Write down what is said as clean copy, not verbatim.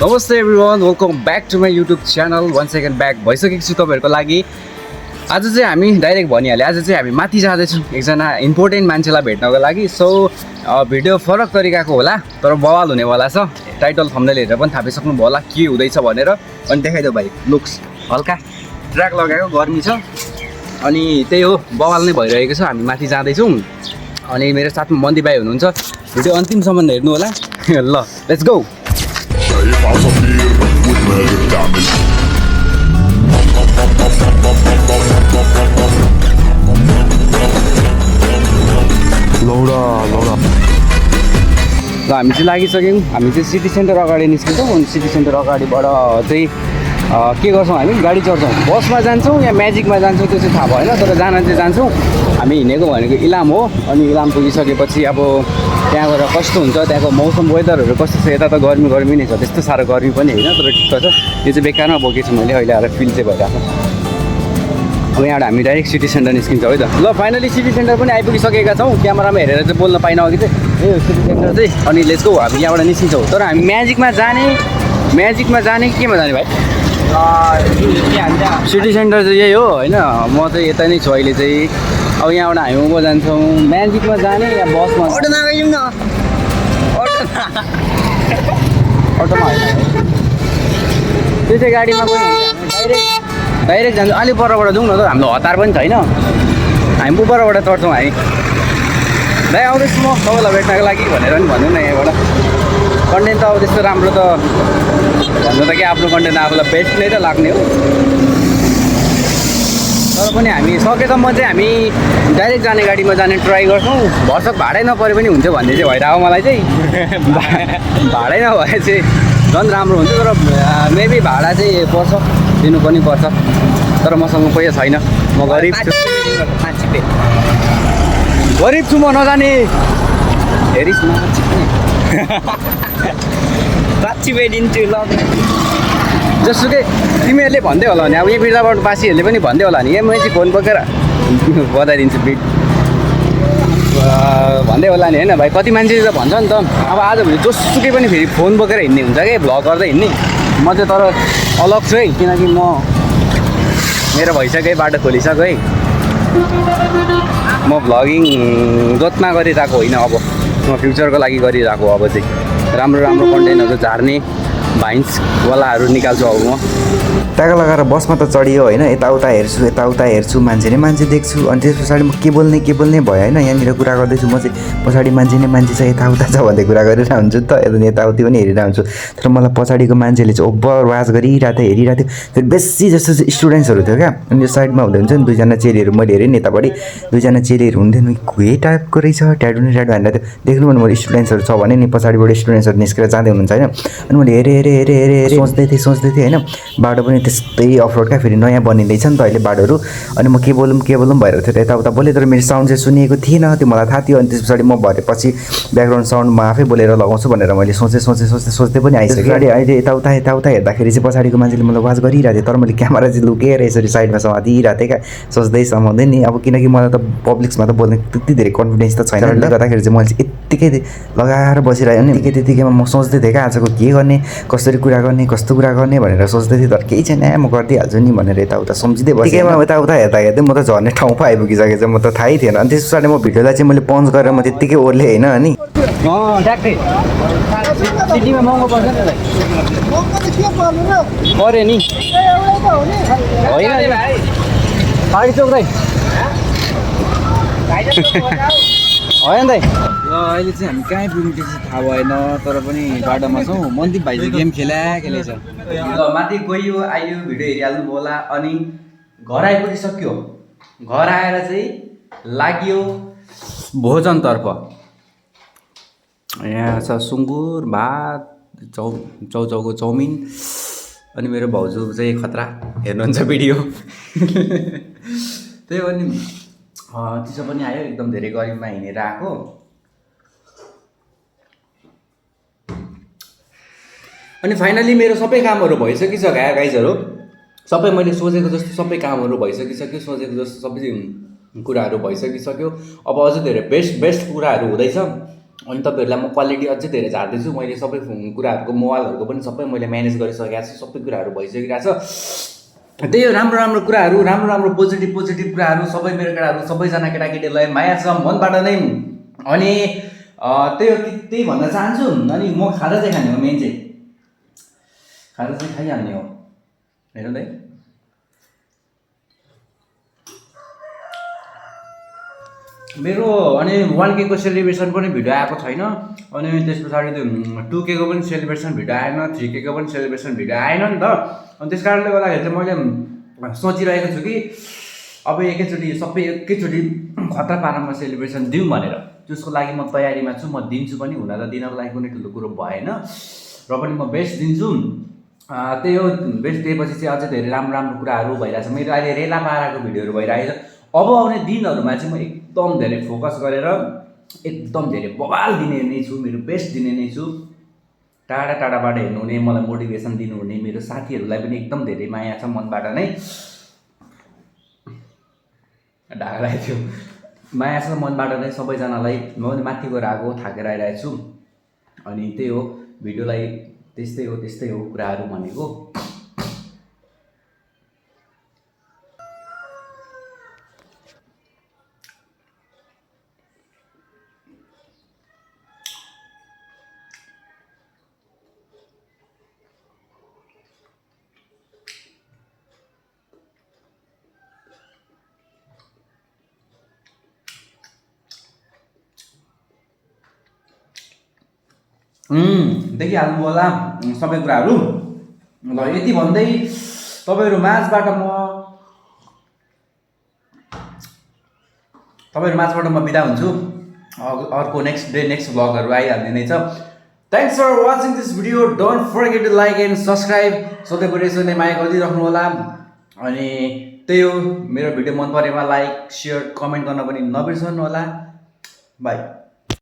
नमस्ते everyone, welcome back to my YouTube channel. One second back भइसकेको छु तपाईँहरूको लागि। आज चाहिँ हामी डाइरेक्ट भनिहालेँ, आज चाहिँ हामी माथि जाँदैछौँ एकजना इम्पोर्टेन्ट मान्छेलाई भेट्नको लागि। सो भिडियो फरक तरिकाको होला तर बवाल हुनेवाला छ। टाइटल थम्बनेल हेरेर पनि थाहा पाइसक्नुभयो होला के हुँदैछ भनेर। अनि देखाइदेऊ भाइ, लुक्स हल्का ट्र्याक लगाएको, गर्मी छ अनि त्यही हो, बवाल नै भइरहेको छ। हामी माथि जाँदैछौँ अनि मेरो साथमा मन्दी भाइ हुनुहुन्छ। भिडियो अन्तिमसम्म हेर्नु होला। ल लेट्स गो। شايف عصافير ودماغي بتعمل लौडा ल हामी चाहिँ लागिसक्यौँ। हामी चाहिँ सिटी सेन्टर अगाडि निस्किन्छौँ अनि सिटी सेन्टर अगाडिबाट चाहिँ के गर्छौँ, हामी गाडी चढ्छौँ। बसमा जान्छौँ या म्याजिकमा जान्छौँ त्यो चाहिँ थाहा भएन, तर जान चाहिँ जान्छौँ। हामी हिँडेको भनेको इलाम हो। अनि इलाम पुगिसकेपछि अब त्यहाँ गएर कस्तो हुन्छ, त्यहाँको मौसम वेदरहरू कस्तो छ। यता त गर्मी नै छ, त्यस्तो साह्रो गर्मी पनि होइन, तर ठिक छ। यो चाहिँ बेकारमा बोकेको छु मैले, अहिले आएर फिल चाहिँ भइरहेको छ। अब यहाँबाट हामी डाइरेक्ट सिटी सेन्टर निस्किन्छौँ है त। ल फाइनली सिटी सेन्टर पनि आइपुगिसकेका छौँ। क्यामेरामा हेरेर चाहिँ बोल्न पाइनँ अघि चाहिँ ए सिटी सेन्टर चाहिँ। अनि लेट्स गो, हामी यहाँबाट निस्किन्छौँ। तर हामी म्याजिकमा जाने कि केमा जाने भाइ? सिटी सेन्टर चाहिँ यही हो होइन। म चाहिँ यता नै छु अहिले चाहिँ। अब यहाँबाट हामी उँभो जान्छौँ। म्याजिकमा जाने या बसमा? अटोमा होइन, त्यो चाहिँ गाडीमा गयो भने डाइरेक्ट जान्छौँ। अलिक परबाट जाउँ न त, हाम्रो हतार पनि छैन। हामी उपरबाट चढ्छौँ। हामी दाइ आउँदैछु म तपाईँलाई भेट्नको लागि भनेर पनि भन्नु न। यहाँबाट कन्टेन्ट त अब त्यस्तो राम्रो त भन्नु त क्या, आफ्नो कन्टेन्ट आफूलाई बेस्ट नै त लाग्ने हो। तर पनि हामी सकेसम्म चाहिँ हामी डाइरेक्ट जाने गाडीमा जाने ट्राई गर्छौँ। भर्सक भाडै नपरे पनि हुन्छ भन्ने चाहिँ भइरहेको मलाई चाहिँ। भाडै नभए चाहिँ झन् राम्रो हुन्छ, तर मेबी भाडा चाहिँ पर्छ, दिनु पनि पर्छ। तर मसँग पैसा छैन, म गरिब छु। गरिब छु म, नजाने हेरिस् न। जसुकै तिमीहरूले भन्दै होला नि, अब यही बिर्दाबाट बासीहरूले पनि भन्दै होला नि, म चाहिँ फोन बोकेर बजाइदिन्छु बिट भन्दै होला नि होइन भाइ। कति मान्छेले त भन्छ नि त, अब आजभोलि जसुकै पनि फेरि फोन बोकेर हिँड्ने हुन्छ क्या, भ्लग गर्दै हिँड्ने। म चाहिँ तर अलग छु है, किनकि म मेरो भइसक्यो, बाटो खोलिसक्यो है। म भ्लगिङ जत्मा गरिरहेको होइन, अब म फ्युचरको लागि गरिरहेको। अब चाहिँ राम्रो कन्टेन्टहरू झार्ने भाइन्सवालाहरू निकाल्छु अब म। टाका लगाएर बसमा त चढियो होइन, यताउता हेर्छु, मान्छे देख्छु। अनि त्यस पछाडि म के बोल्ने भयो होइन। यहाँनिर कुरा गर्दैछु म चाहिँ, पछाडि मान्छे छ यताउता छ भन्दै कुरा गरिरहेको हुन्छु त, यताउति पनि हेरिरहेको हुन्छु। तर मलाई पछाडिको मान्छेले चाहिँ ओभर वाच हेरिरहेको थियो। फेरि बेसी जस्तो चाहिँ स्टुडेन्ट्सहरू थियो क्या। अनि यो साइडमा हुँदै हुन्छ नि दुईजना चेलीहरू, मैले हेरेँ नि यतापट्टि दुईजना चेलीहरू हुन्थ्यो नि, के टाइपको रहेछ, ट्याडु भनेर देख्नु भने मैले स्टुडेन्ट्सहरू छ भने नि पछाडिबाट स्टुडेन्ट्सहरू निस्केर जाँदै हुनुहुन्छ होइन। अनि मैले हेरेँ सोच्दै थिएँ होइन। बाटो पनि त्यस्तै अफरोड क्या, फेरि नयाँ बनिँदैछ नि त अहिले बाटोहरू। अनि म के बोलौँ भइरहेको थियो, यताउता बोलेँ। तर मेरो साउन्ड चाहिँ सुनिएको थिएन, त्यो मलाई थाहा थियो। अनि त्यस पछाडि म भरेपछि ब्याकग्राउन्ड साउन्ड म आफै बोलेर लगाउँछु भनेर मैले सोच्दै पनि आइसकेँ। गाडी अहिले यताउता हेर्दाखेरि चाहिँ पछाडिको मान्छेले मलाई वाच गरिरहेको थियो, तर मैले क्यामेरा चाहिँ लुकेर यसरी साइडमा समातिरहेको थिएँ क्या, सोच्दै समाउँदै नि। अब किनकि मलाई त पब्लिक्समा त बोल्ने त्यति धेरै कन्फिडेन्स त छैन, त्यसले गर्दाखेरि चाहिँ मैले चाहिँ यत्तिकै लगाएर बसिरहेँ। अनि त्यतिकैमा म सोच्दै थिएँ क्या, आजको के गर्ने, कसरी कुरा गर्ने, कस्तो कुरा गर्ने भनेर सोच्दै थिएँ। तर केही छैन, म गरिदिइहाल्छु नि भनेर यताउता सम्झिँदै बसेँ। यताउता हेर्दै म त झर्ने ठाउँ पो आइपुगिसकेको छ, म त थाहै थिएन। अनि त्यस पछाडि म भिडियोलाई चाहिँ मैले पन्च गरेर म त्यत्तिकै ओर्लेँ होइन। अनि ट्याक्कै सिटीमा महँगो पर्छ नि पऱ्यो नि होइन पार्टी चोक दाइ होइन दाइ। ल अहिले चाहिँ हामी कहीँ पुग्नु त्यो चाहिँ थाहा भएन, तर पनि बाटोमा छौँ। मन्दिप भाइ चाहिँ गेम खेलेछ। ल माथि गयो आयो, भिडियो हेरिहाल्नु होला। अनि घर आइपुगिसक्यो। घर आएर चाहिँ लाग्यो भोजनतर्फ। यहाँ छ सुँगुर, भात, चाउचाउको चाउमिन। अनि मेरो भाउजू चाहिँ खतरा, हेर्नुहुन्छ भिडियो। त्यही हो नि, चिसो पनि आयो, एकदम धेरै गरिबमा हिँडेर आएको। अनि फाइनली मेरो सबै कामहरू भइसकिसक्यो गाइजहरू। सबै मैले सोचेको जस्तो सबै कामहरू भइसकिसक्यो, सोचेको जस्तो सबै कुराहरू भइसकिसक्यो। अब अझै धेरै बेस्ट कुराहरू हुँदैछ। अनि तपाईँहरूलाई म क्वालिटी अझै धेरै झार्दैछु। मैले सबै कुराहरूको मोबाइलहरूको पनि सबै मैले म्यानेज गरिसकेको छु, सबै कुराहरू भइसकिरहेको छ। त्यही हो राम्रो राम्रो कुराहरू, राम्रो राम्रो पोजिटिभ कुराहरू सबै मेरो केटाहरू सबैजना केटाकेटीहरूलाई माया छ मनबाट नै। अनि त्यही हो त्यही भन्न चाहन्छु। अनि म खाजा चाहिँ खाने हो, मेन चाहिँ खाजा चाहिँ खाइहाल्ने हो हेर्नु है। मेरो अनि 1K को सेलिब्रेसन पनि भिडियो आएको छैन। अनि त्यस पछाडि त्यो 2K को पनि सेलिब्रेसन भिडियो आएन, 3K को पनि सेलिब्रेसन भिडियो आएन नि त। अनि त्यस कारणले गर्दाखेरि चाहिँ मैले सोचिरहेको छु कि अब एकैचोटि खतरा पारामा सेलिब्रेसन दिउँ भनेर। त्यसको लागि म तयारीमा छु, म दिन्छु पनि। हुन त दिनको लागि कुनै ठुलो कुरो भएन र पनि म बेस्ट दिन्छु। त्यही हो, बेस्ट दिएपछि चाहिँ अझै धेरै राम्रो राम्रो कुराहरू भइरहेछ। मेरो अहिले रेला पाराको भिडियोहरू भइरहेछ। अब आउने दिनहरूमा चाहिँ म एकदम धेरै फोकस गरेर एकदम धेरै बवाल दिने नै छु, मेरो बेस्ट दिने नै छु। टाढा टाढाबाट हेर्नुहुने, मलाई मोटिभेसन दिनुहुने मेरो साथीहरूलाई पनि एकदम धेरै माया छ मनबाट नै। ढाका लाग्यो, माया छ मनबाट नै सबैजनालाई। म पनि माथि गएर आएको थाकेर आइरहेको छु। अनि त्यही हो भिडियोलाई त्यस्तै हो कुराहरू भनेको। देखिहाल्नु होला सबै कुराहरू। ल यति भन्दै तपाईँहरू माझबाट म बिदा हुन्छु। अर्को नेक्स्ट भ्लगहरू आइहाल्ने नै छ। Thanks for watching this video. Don't forget to like and subscribe. सधैँभरि यसरी नै माया गरिदिइराख्नु होला। अनि त्यही हो, मेरो भिडियो मन परेमा लाइक, सेयर, कमेन्ट गर्न पनि नबिर्सनु होला। बाई।